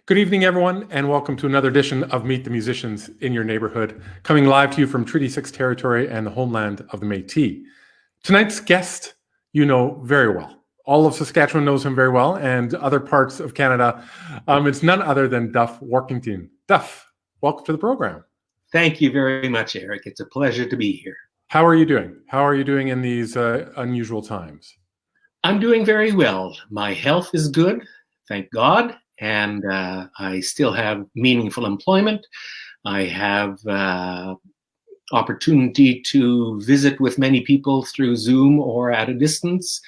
Good evening, everyone, and welcome to another edition of Meet the Musicians in Your Neighborhood, coming live to you from Treaty 6 territory and the homeland of the Métis. Tonight's guest, you know very well. All of Saskatchewan knows him very well, and other parts of Canada. It's none other than Duff Warkentin. Duff, welcome to the program. Thank you very much, Eric. It's a pleasure to be here. How are you doing? How are you doing in these unusual times? I'm doing very well. My health is good, thank God. And I still have meaningful employment. I have opportunity to visit with many people through Zoom or at a distance.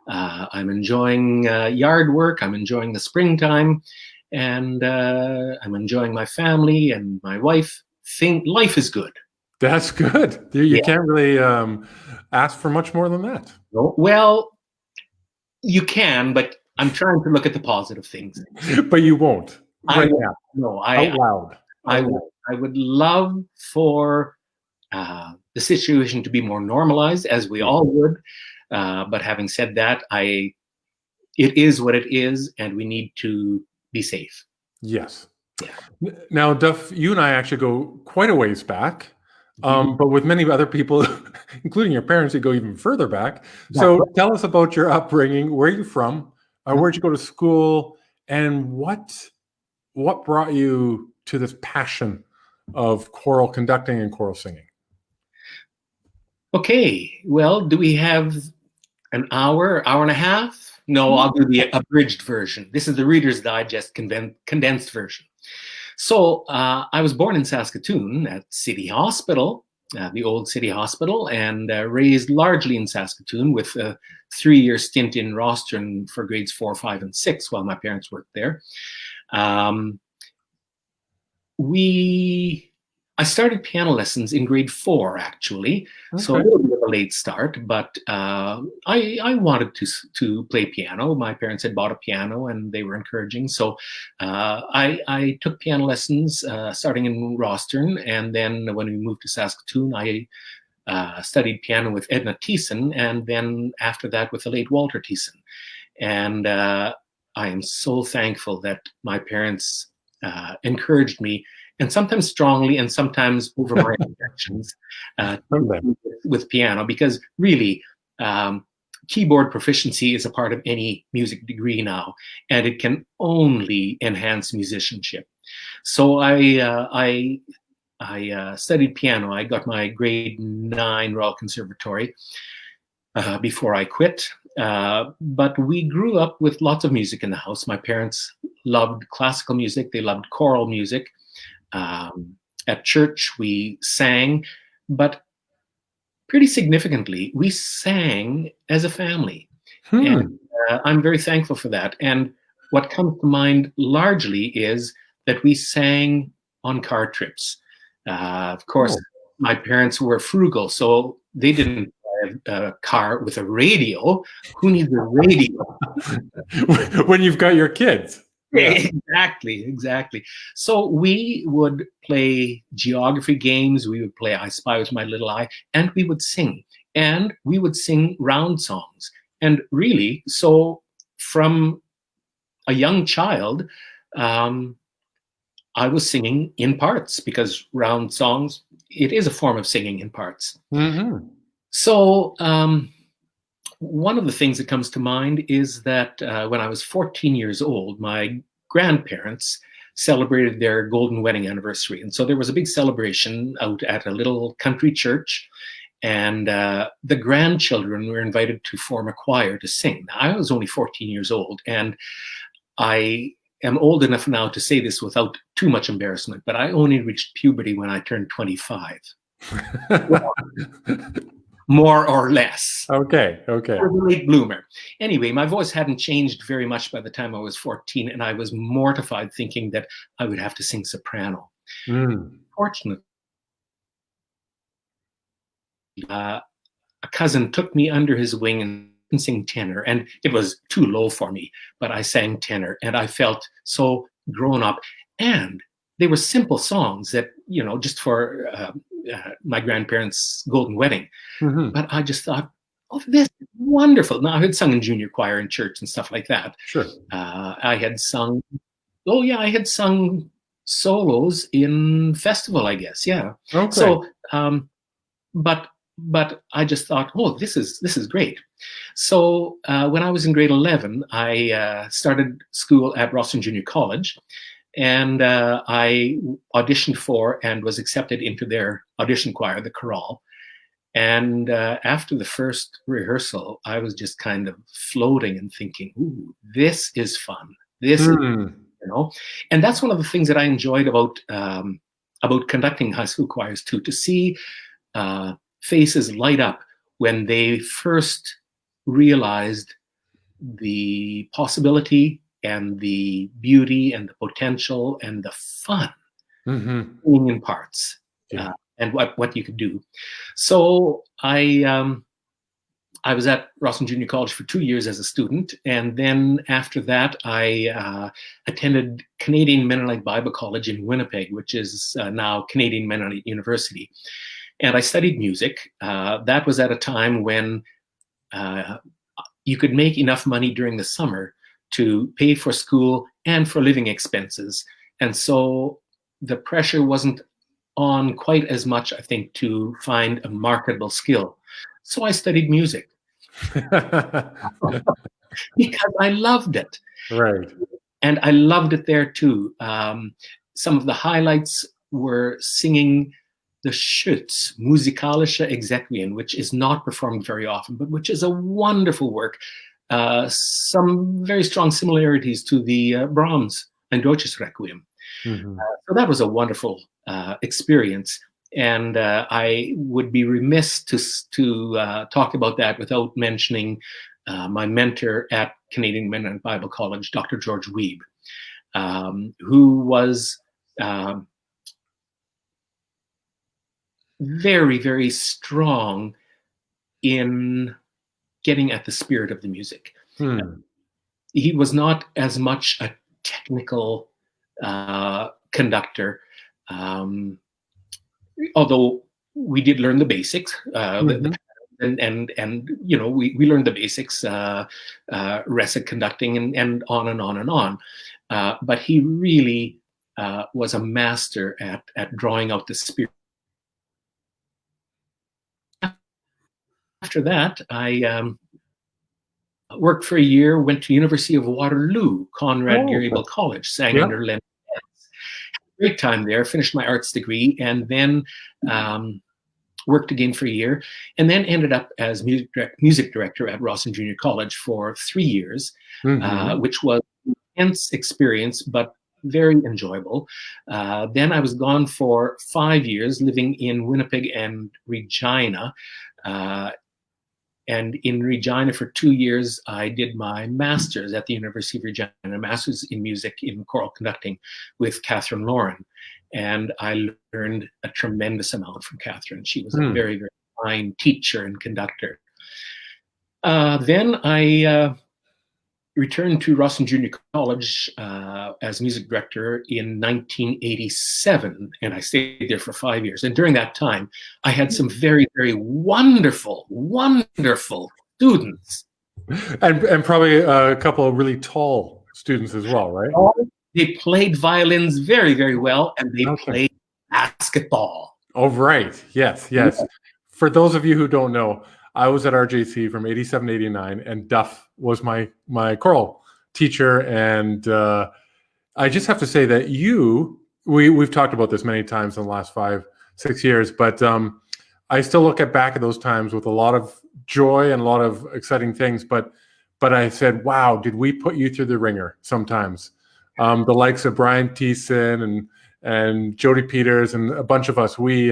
I'm enjoying yard work. I'm enjoying the springtime. And I'm enjoying my family and my wife. Life is good. That's good. You can't really ask for much more than that. Well, you can, but I'm trying to look at the positive things. But you won't. Right now. No, out loud. I would love for the situation to be more normalized, as we all would. But having said that, it is what it is, and we need to be safe. Yes. Yeah. Now, Duff, you and I actually go quite a ways back. But with many other people, including your parents, you go even further back. So tell us about your upbringing. Where are you from? Where'd you go to school? And what brought you to this passion of choral conducting and choral singing? Okay. Well, do we have an hour and a half? No, I'll do the abridged version. This is the Reader's Digest condensed version. So I was born in Saskatoon at City Hospital, the old City Hospital, and raised largely in Saskatoon with a 3-year stint in Rostron for grades 4, 5, and 6 while my parents worked there. I started piano lessons in grade 4, actually. Okay. So a little bit of a late start, but I wanted to play piano. My parents had bought a piano and they were encouraging. So I took piano lessons starting in Rostron. And then when we moved to Saskatoon, I studied piano with Edna Thiessen, and then after that with the late Walter Thiessen. And I am so thankful that my parents encouraged me, and sometimes strongly and sometimes over my objections with piano, because really keyboard proficiency is a part of any music degree now, and it can only enhance musicianship. So I studied piano. I got my grade 9 Royal Conservatory before I quit. But we grew up with lots of music in the house. My parents loved classical music. They loved choral music. At church, we sang, but pretty significantly, we sang as a family. And I'm very thankful for that. And what comes to mind largely is that we sang on car trips. Of course, my parents were frugal, so they didn't have a car with a radio. Who needs a radio? When you've got your kids. Yeah. Exactly. So we would play geography games. We would play I Spy With My Little Eye, and we would sing. And we would sing round songs. And really, so from a young child, I was singing in parts, because round songs, it is a form of singing in parts. Mm-hmm. So one of the things that comes to mind is that when I was 14 years old, my grandparents celebrated their golden wedding anniversary. And so there was a big celebration out at a little country church, and the grandchildren were invited to form a choir to sing. Now, I was only 14 years old, and I am old enough now to say this without too much embarrassment, but I only reached puberty when I turned 25. More or less. Okay. I was a late bloomer. Anyway, my voice hadn't changed very much by the time I was 14, and I was mortified thinking that I would have to sing soprano. Fortunately, a cousin took me under his wing and sing tenor, and it was too low for me, but I sang tenor, and I felt so grown up. And they were simple songs that, just for my grandparents' golden wedding. Mm-hmm. But I just thought, oh, this is wonderful. Now, I had sung in junior choir in church and stuff like that. Sure. I had sung Oh yeah, I had sung solos in festival, I guess. Yeah. Okay. So, but I just thought, oh, this is great. So when I was in grade 11, I started school at Rosslyn Junior College, and I auditioned for and was accepted into their audition choir, the chorale. And after the first rehearsal, I was just kind of floating and thinking, ooh, this is fun. This is, and that's one of the things that I enjoyed about conducting high school choirs too, to see faces light up when they first realized the possibility and the beauty and the potential and the fun in parts. Yeah. And what you could do. So I was at Rosslyn Junior College for 2 years as a student, and then after that I attended Canadian Mennonite Bible College in Winnipeg, which is now Canadian Mennonite University, and I studied music. That was at a time when you could make enough money during the summer to pay for school and for living expenses, and so the pressure wasn't on quite as much, I think, to find a marketable skill. So I studied music because I loved it. Right. And I loved it there too. Some of the highlights were singing the Schütz, Musikalische Exequien, which is not performed very often, but which is a wonderful work. Some very strong similarities to the Brahms and Deutsches Requiem. So that was a wonderful experience, and I would be remiss to talk about that without mentioning my mentor at Canadian Mennonite Bible College, Dr. George Wiebe, who was very, very strong in getting at the spirit of the music. He was not as much a technical conductor, although we did learn the basics, and you know, we learned the basics, recit conducting, and on and on and on. But he really was a master at drawing out the spirit. After that, I worked for a year, went to University of Waterloo, Conrad Geary-Bell College, sang under Len. Great time there, finished my arts degree, and then worked again for a year, and then ended up as music director at Rosslyn Junior College for 3 years, which was an intense experience, but very enjoyable. Then I was gone for 5 years, living in Winnipeg and Regina. And in Regina for 2 years, I did my master's at the University of Regina, master's in music in choral conducting with Catherine Lauren. And I learned a tremendous amount from Catherine. She was a very, very fine teacher and conductor. Then I returned to Rosslyn Junior College as music director in 1987, and I stayed there for 5 years. And during that time, I had some very, very wonderful, wonderful students. And probably a couple of really tall students as well, right? They played violins very, very well, and they played basketball. Oh, right. Yes, yes. For those of you who don't know, I was at RJC from 87 to 89, and Duff was my choral teacher. And I just have to say that we've talked about this many times in the last 5-6 years, but I still look back at those times with a lot of joy and a lot of exciting things. But I said, wow, did we put you through the ringer sometimes? The likes of Brian Thiessen and Jody Peters and a bunch of us, we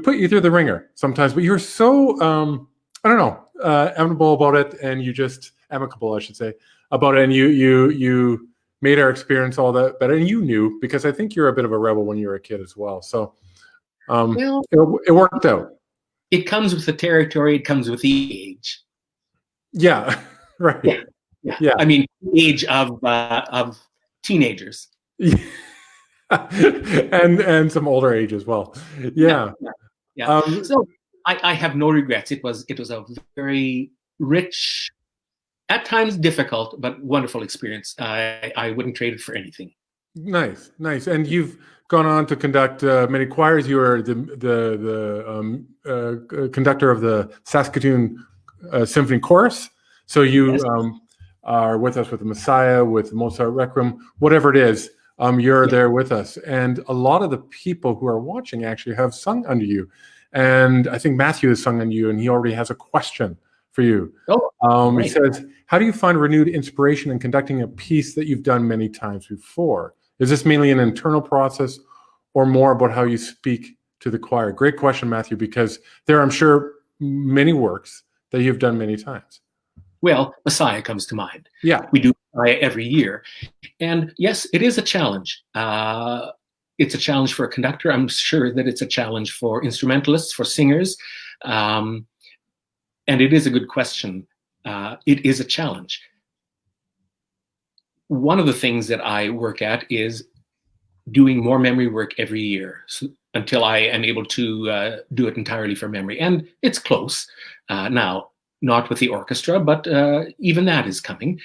put you through the ringer sometimes, but you're so, I don't know, amicable about it, and amicable, I should say, about it, and you made our experience all that better, and you knew, because I think you're a bit of a rebel when you were a kid as well, so it worked out. It comes with the territory, it comes with the age. Yeah, right. Yeah. I mean, age of teenagers. and some older age as well. Yeah. So I have no regrets. It was a very rich, at times difficult, but wonderful experience. I wouldn't trade it for anything. Nice, nice. And you've gone on to conduct many choirs. You are the conductor of the Saskatoon Symphony Chorus. So you are with us with the Messiah, with Mozart Requiem, whatever it is. You're there with us. And a lot of the people who are watching actually have sung under you. And I think Matthew has sung under you, and he already has a question for you. He says, how do you find renewed inspiration in conducting a piece that you've done many times before? Is this mainly an internal process or more about how you speak to the choir? Great question, Matthew, because there are, I'm sure, many works that you've done many times. Well, Messiah comes to mind. Yeah. We do Messiah every year. And yes, it is a challenge. It's a challenge for a conductor. I'm sure that it's a challenge for instrumentalists, for singers. And it is a good question. It is a challenge. One of the things that I work at is doing more memory work every year until I am able to do it entirely from memory. And it's close now, not with the orchestra, but even that is coming.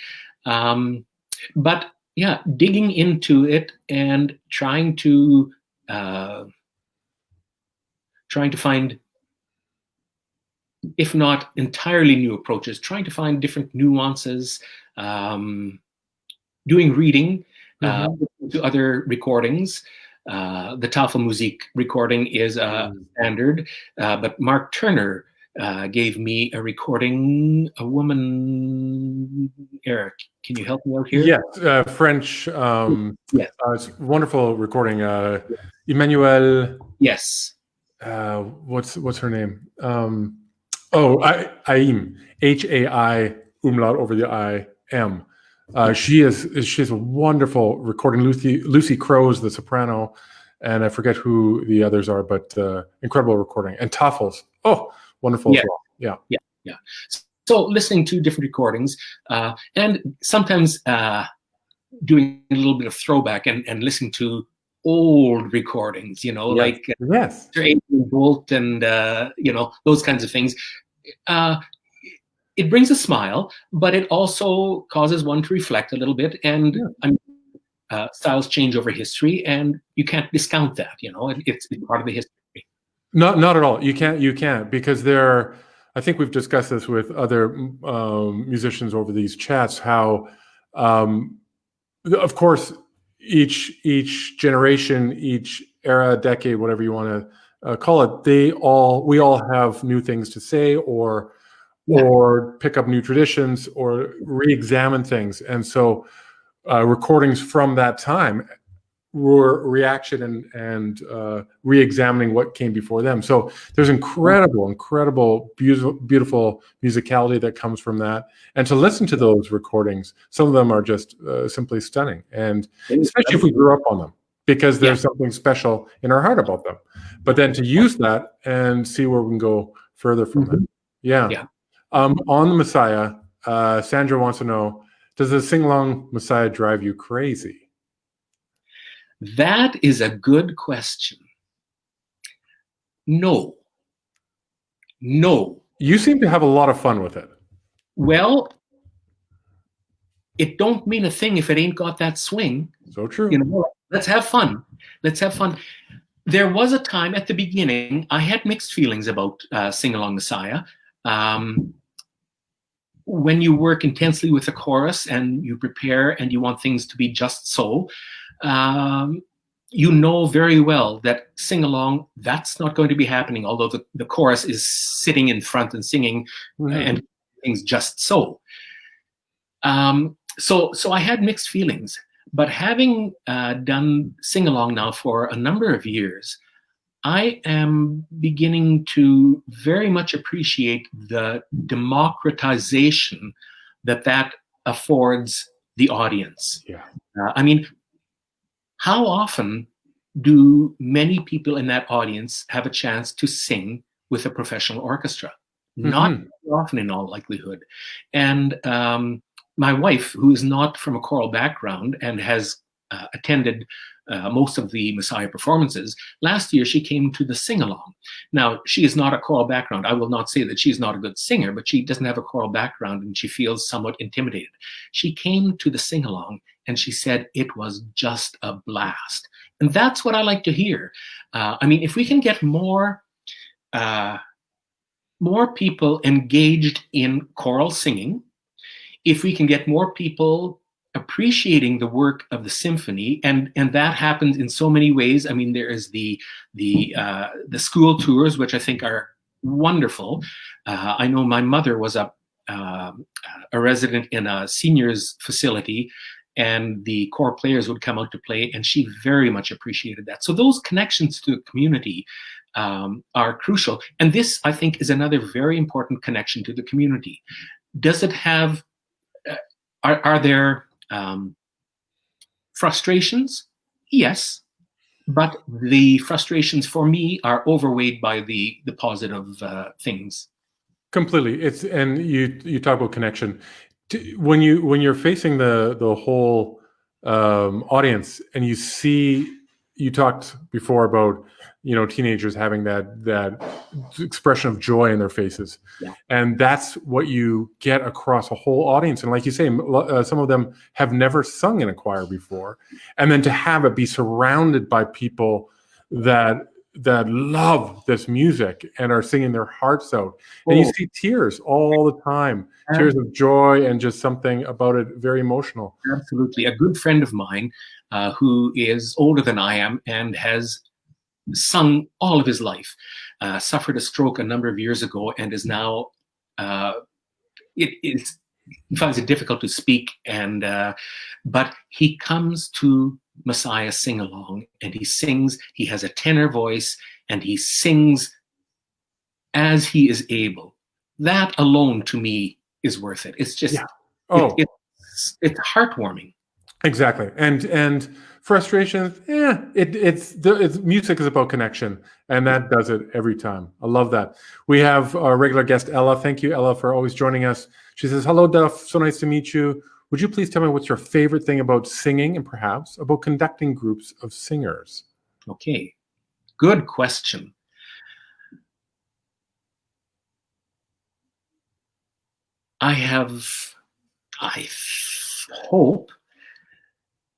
But yeah, digging into it and trying to find, if not entirely new approaches, trying to find different nuances, doing reading to other recordings. The Tafelmusik recording is standard, but Mark Turner gave me a recording, a woman, Eric, can you help me out here? Yes, French, wonderful recording. Emmanuel. Yes. What's her name? Aim, H-A-I, umlaut over the I-M. She has a wonderful recording. Lucy Crow's the soprano, and I forget who the others are, but incredible recording. And Tafels, wonderful as well. Yeah. So listening to different recordings, and sometimes doing a little bit of throwback and listening to old recordings, like Adrian Bolt and those kinds of things. It brings a smile, but it also causes one to reflect a little bit. And styles change over history, and you can't discount that. It's part of the history. Not at all. You can't because I think we've discussed this with other musicians over these chats. How, of course, each generation, each era, decade, whatever you want to call it, we all have new things to say, or pick up new traditions, or re-examine things. And so recordings from that time were reaction and re-examining what came before them. So there's incredible, beautiful musicality that comes from that. And to listen to those recordings, some of them are just simply stunning. And especially if we grew up on them, because there's something special in our heart about them. But then to use that and see where we can go further from it. Yeah. On the Messiah, Sandra wants to know, does the sing-along Messiah drive you crazy? That is a good question. No. You seem to have a lot of fun with it. Well, it don't mean a thing if it ain't got that swing. So true. Let's have fun. There was a time at the beginning I had mixed feelings about Sing Along Messiah. When you work intensely with a chorus and you prepare and you want things to be just so, you know very well that sing along, that's not going to be happening, although the chorus is sitting in front and singing and things just so. So I had mixed feelings, but having done sing along now for a number of years, I am beginning to very much appreciate the democratization that affords the audience. I mean, how often do many people in that audience have a chance to sing with a professional orchestra? Not very often, in all likelihood. And my wife, who is not from a choral background and has attended most of the Messiah performances. Last year, she came to the sing-along. Now, she is not a choral background. I will not say that she's not a good singer, but she doesn't have a choral background and she feels somewhat intimidated. She came to the sing-along and she said it was just a blast. And that's what I like to hear. I mean, if we can get more people engaged in choral singing, if we can get more people appreciating the work of the symphony, and that happens in so many ways. I mean, there is the school tours, which I think are wonderful. I know my mother was a resident in a seniors facility, and the choir players would come out to play, and she very much appreciated that. So those connections to the community are crucial. And this, I think, is another very important connection to the community. Does it have, are there frustrations? Yes. But the frustrations for me are overweighed by the positive things. Completely. And you talk about connection. When you're facing the whole audience, and you talked before about teenagers having that expression of joy in their faces, yeah. And that's what you get across a whole audience. And like you say, some of them have never sung in a choir before, and then to have it be surrounded by people that love this music and are singing their hearts out. And you see tears all the time, tears of joy, and just something about it very emotional. Absolutely. A good friend of mine who is older than I am and has sung all of his life, suffered a stroke a number of years ago, and is now, he finds it difficult to speak, but he comes to Messiah sing-along, and he sings. He has a tenor voice, and he sings as he is able. That alone, to me, is worth it. It's just, it's heartwarming. Exactly. And frustrations, it's music is about connection, and that does it every time. I love that. We have our regular guest, Ella. Thank you, Ella, for always joining us. She says, "Hello, Duff. So nice to meet you. Would you please tell me what's your favorite thing about singing, and perhaps about conducting groups of singers?" Okay, good question. I hope,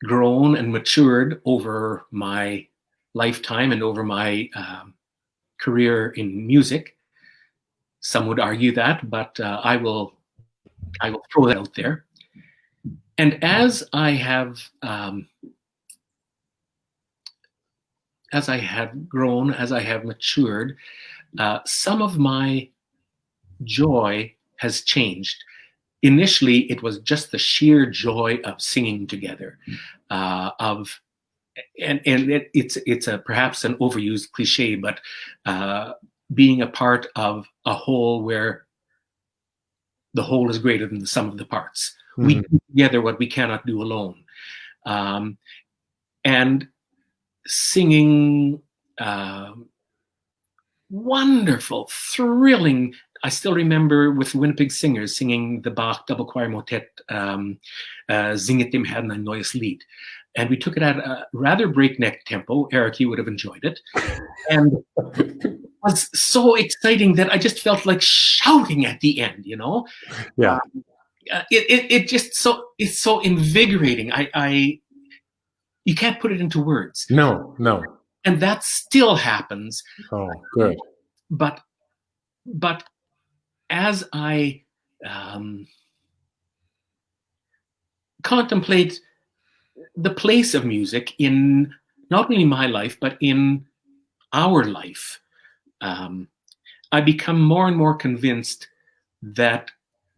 grown and matured over my lifetime and over my career in music. Some would argue that, but I will throw that out there. And as I have grown, as I have matured, some of my joy has changed. Initially, it was just the sheer joy of singing together, it's perhaps an overused cliche, but being a part of a whole where the whole is greater than the sum of the parts. Mm-hmm. We do together what we cannot do alone, and singing wonderful, thrilling. I still remember with Winnipeg Singers singing the Bach double choir motet, Singet dem Herrn ein neues Lied. And we took it at a rather breakneck tempo. Eric, you would have enjoyed it. And it was so exciting that I just felt like shouting at the end, Yeah. It's so invigorating. You can't put it into words. No. And that still happens. Oh, good. But as I contemplate the place of music in not only my life, but in our life, I become more and more convinced that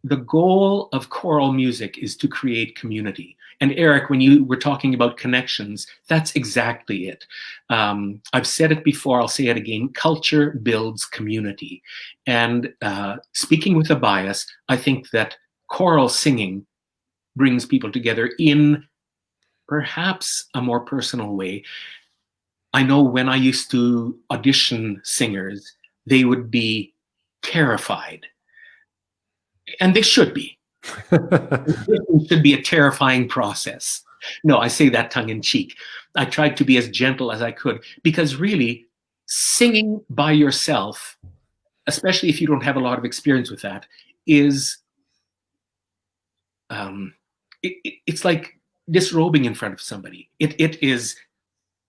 the goal of choral music is to create community. And Eric, when you were talking about connections, that's exactly it. I've said it before, I'll say it again, culture builds community. And speaking with a bias, I think that choral singing brings people together in perhaps a more personal way. I know when I used to audition singers, they would be terrified. And they should be. It should be a terrifying process. No, I say that tongue in cheek. I tried to be as gentle as I could, because really, singing by yourself, especially if you don't have a lot of experience with that, is it's like disrobing in front of somebody. It is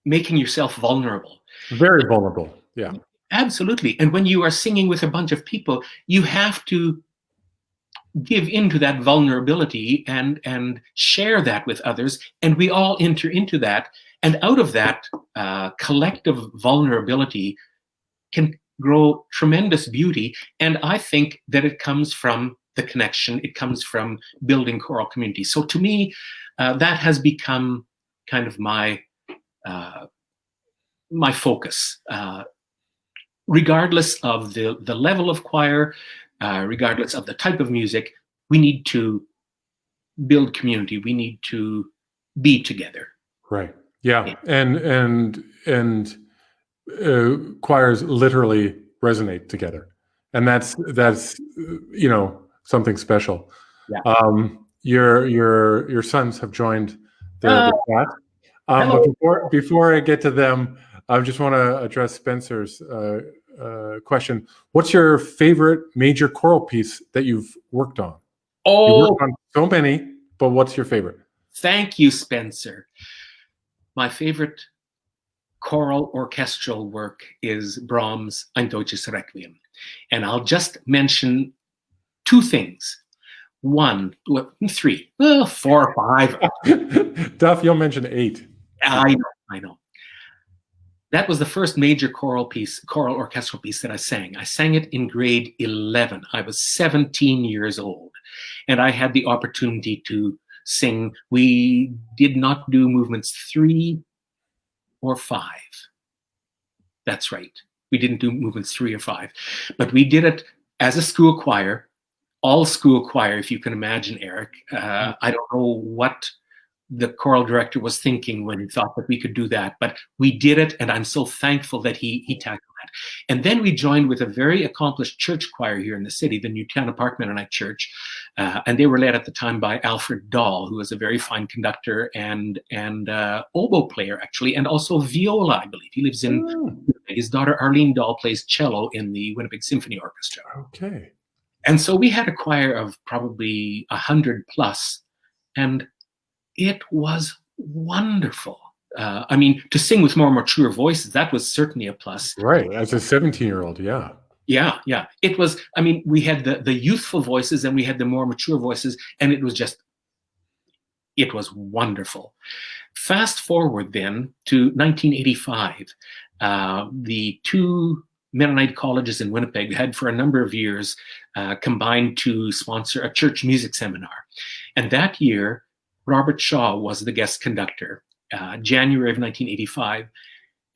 making yourself vulnerable. Very vulnerable. Yeah. Absolutely. And when you are singing with a bunch of people, you have to give into that vulnerability and share that with others. And we all enter into that. And out of that collective vulnerability can grow tremendous beauty. And I think that it comes from the connection. It comes from building choral community. So to me, that has become kind of my focus. Regardless of the level of choir, regardless of the type of music, we need to build community. We need to be together. Right. Yeah. And choirs literally resonate together, and that's something special. Yeah. Your sons have joined the chat. But before I get to them, I just want to address Spencer's question. What's your favorite major choral piece that you've worked on? Oh, you worked on so many, but what's your favorite? Thank you, Spencer. My favorite choral orchestral work is Brahms' Ein Deutsches Requiem. And I'll just mention two things. Three, 4 or 5. Duff, you'll mention 8. I know. That was the first major choral orchestral piece that I sang. I sang it in grade 11. I was 17 years old, and I had the opportunity to sing. We did not do movements 3 or 5. That's right. We didn't do movements 3 or 5, but we did it as a school choir, all school choir, if you can imagine, Eric. I don't know what the choral director was thinking when he thought that we could do that, but we did it, and I'm so thankful that he tackled that. And then we joined with a very accomplished church choir here in the city, the Newtown Park Mennonite Church, and they were led at the time by Alfred Dahl, who was a very fine conductor and oboe player, actually, and also viola, I believe. He lives in his daughter Arlene Dahl plays cello in the Winnipeg Symphony Orchestra. Okay. And so we had a choir of probably 100 plus, and it was wonderful. I mean, to sing with more mature voices, that was certainly a plus. Right, as a 17-year-old, yeah. Yeah. It was, I mean, we had the youthful voices and we had the more mature voices, and it was wonderful. Fast forward then to 1985. The two Mennonite colleges in Winnipeg had for a number of years combined to sponsor a church music seminar. And that year, Robert Shaw was the guest conductor, January of 1985.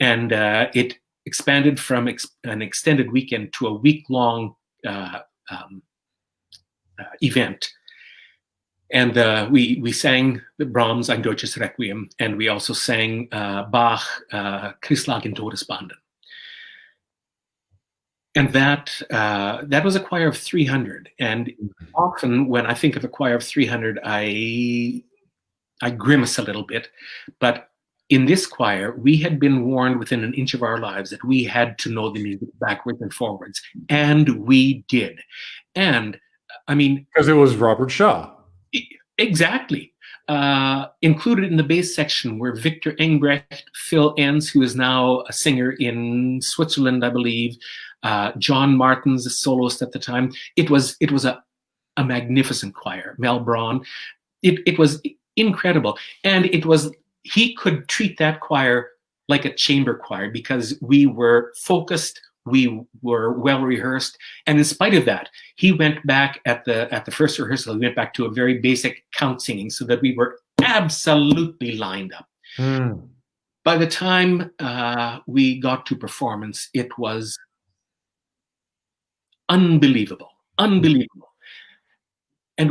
And it expanded from an extended weekend to a week-long event. And we sang the Brahms' Ein Deutsches Requiem, and we also sang Bach, Christ lag in Todesbanden. And that was a choir of 300. And often when I think of a choir of 300, I grimace a little bit. But in this choir, we had been warned within an inch of our lives that we had to know the music backwards and forwards. And we did. And I mean, because it was Robert Shaw. Exactly. Included in the bass section were Victor Engbrecht, Phil Enns, who is now a singer in Switzerland, I believe, John Martins, a soloist at the time. It was a magnificent choir. Mel Braun. It was incredible. And he could treat that choir like a chamber choir because we were focused, we were well rehearsed, and in spite of that, he went back at the first rehearsal. He went back to a very basic count singing so that we were absolutely lined up. By the time we got to performance, it was unbelievable. And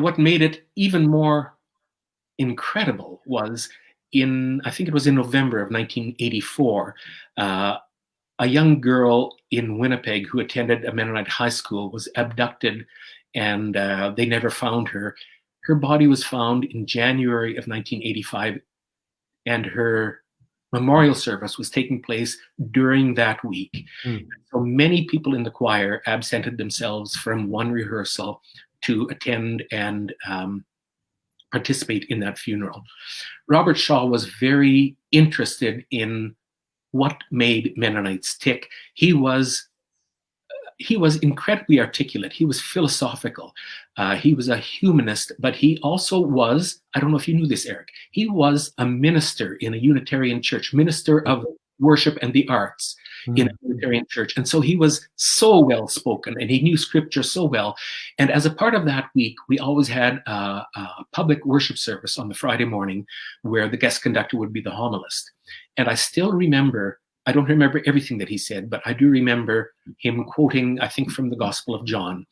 what made it even more incredible was I think it was in November of 1984. A young girl in Winnipeg who attended a Mennonite high school was abducted, and they never found her. Her body was found in January of 1985 and her memorial service was taking place during that week. So many people in the choir absented themselves from one rehearsal to attend and participate in that funeral. Robert Shaw was very interested in what made Mennonites tick. He was incredibly articulate. He was philosophical. He was a humanist, but he also was, I don't know if you knew this, Eric, he was a minister in a Unitarian church, minister of worship and the arts in a Unitarian church. And so he was so well spoken and he knew scripture so well. And as a part of that week, we always had a public worship service on the Friday morning where the guest conductor would be the homilist. And I still remember, I don't remember everything that he said, but I do remember him quoting, I think, from the Gospel of John,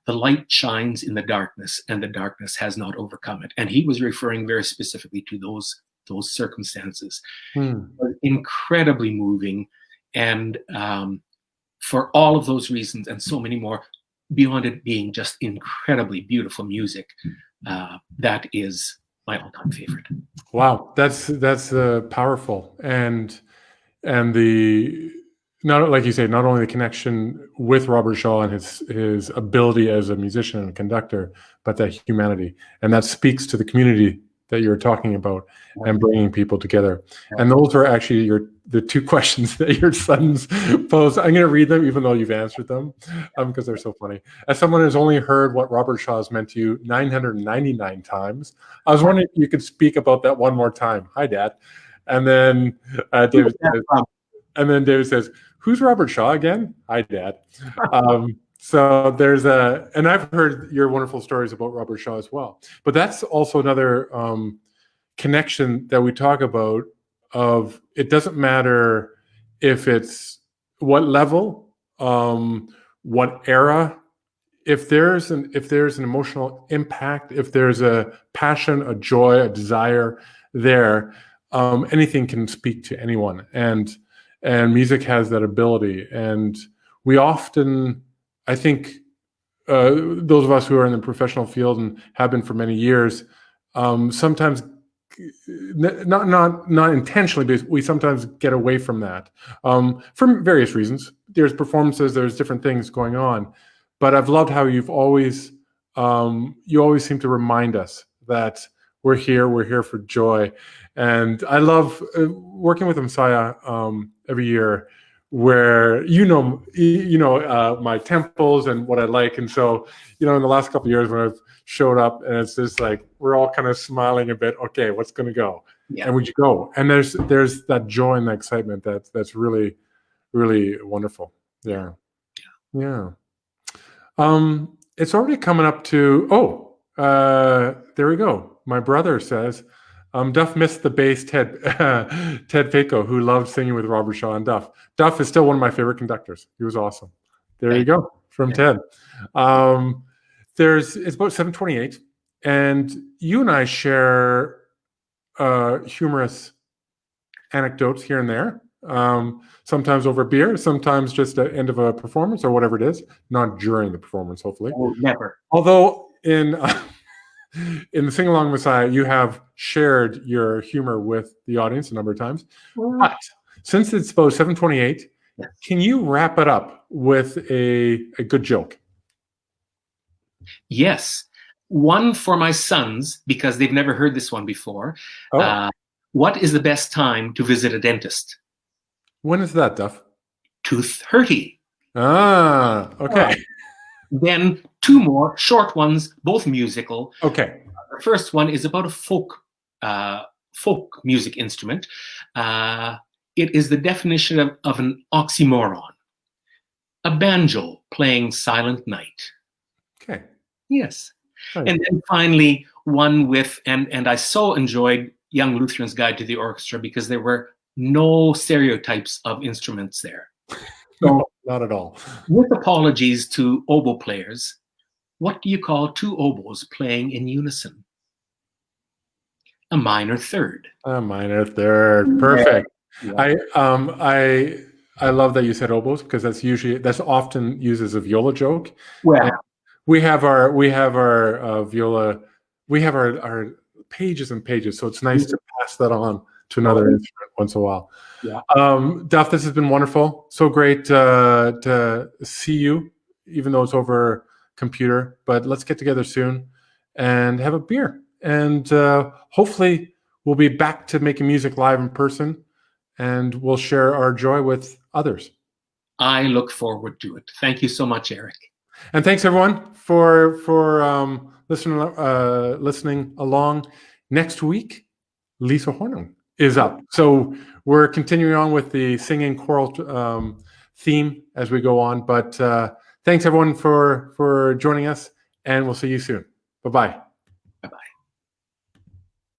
"The light shines in the darkness, and the darkness has not overcome it." And he was referring very specifically to those circumstances. Incredibly moving. And for all of those reasons and so many more, beyond it being just incredibly beautiful music, that is my all-time favorite. Wow, that's powerful. And the, not like you say, not only the connection with Robert Shaw and his ability as a musician and conductor, but that humanity, and that speaks to the community that you're talking about and bringing people together. And those are actually the two questions that your sons posed. I'm going to read them, even though you've answered them, because they're so funny. As someone who's only heard what Robert Shaw has meant to you 999 times, I was wondering if you could speak about that one more time. Hi, Dad. And then David says, "Who's Robert Shaw again?" Hi, Dad. So there's and I've heard your wonderful stories about Robert Shaw as well. But that's also another connection that we talk about, of it doesn't matter if it's what level, what era, if there's an emotional impact, if there's a passion, a joy, a desire there, anything can speak to anyone, and music has that ability. And we often, I think, those of us who are in the professional field and have been for many years, sometimes not intentionally, but we sometimes get away from that for various reasons. There's performances, there's different things going on, but I've loved how you always seem to remind us that we're here for joy. And I love working with Messiah every year, where my temples and what I like. And so, in the last couple of years when I've showed up, and it's just like we're all kind of smiling a bit, okay, what's going to go? Yeah. And would you go? And there's that joy and that excitement that's really, really wonderful. Yeah. It's already coming up to there we go. My brother says, Duff missed the bass Ted Paetkau, who loved singing with Robert Shaw and Duff. Duff is still one of my favorite conductors. He was awesome. There you go, from Ted. It's about 7:28, and you and I share humorous anecdotes here and there, sometimes over beer, sometimes just at the end of a performance or whatever it is, not during the performance, hopefully. Oh, never. Although in the Sing Along Messiah, you have shared your humor with the audience a number of times. But since it's about 7:28, can you wrap it up with a good joke? Yes. One for my sons, because they've never heard this one before. What is the best time to visit a dentist? When is that, Duff? 2:30. Ah, okay. Then two more short ones, both musical. Okay. The first one is about a folk music instrument. It is the definition of an oxymoron. A banjo playing Silent Night. Okay. Yes. Right. And then finally, one with, and I so enjoyed Young Lutheran's Guide to the Orchestra, because there were no stereotypes of instruments there. No, not at all. With apologies to oboe players, what do you call two oboes playing in unison? A minor third. A minor third. Perfect. Yeah. I love that you said oboes, because that's often used as a viola joke. Well, and we have our viola. We have our pages and pages, so it's nice to pass that on to another instrument once in a while. Yeah. Duff, this has been wonderful. So great to see you, even though it's over computer. But let's get together soon and have a beer. And hopefully we'll be back to making music live in person, and we'll share our joy with others. I look forward to it. Thank you so much, Eric. And thanks everyone for listening along. Next week, Lisa Hornung is up. So we're continuing on with the singing choral theme as we go on. But thanks everyone for joining us, and we'll see you soon. Bye-bye.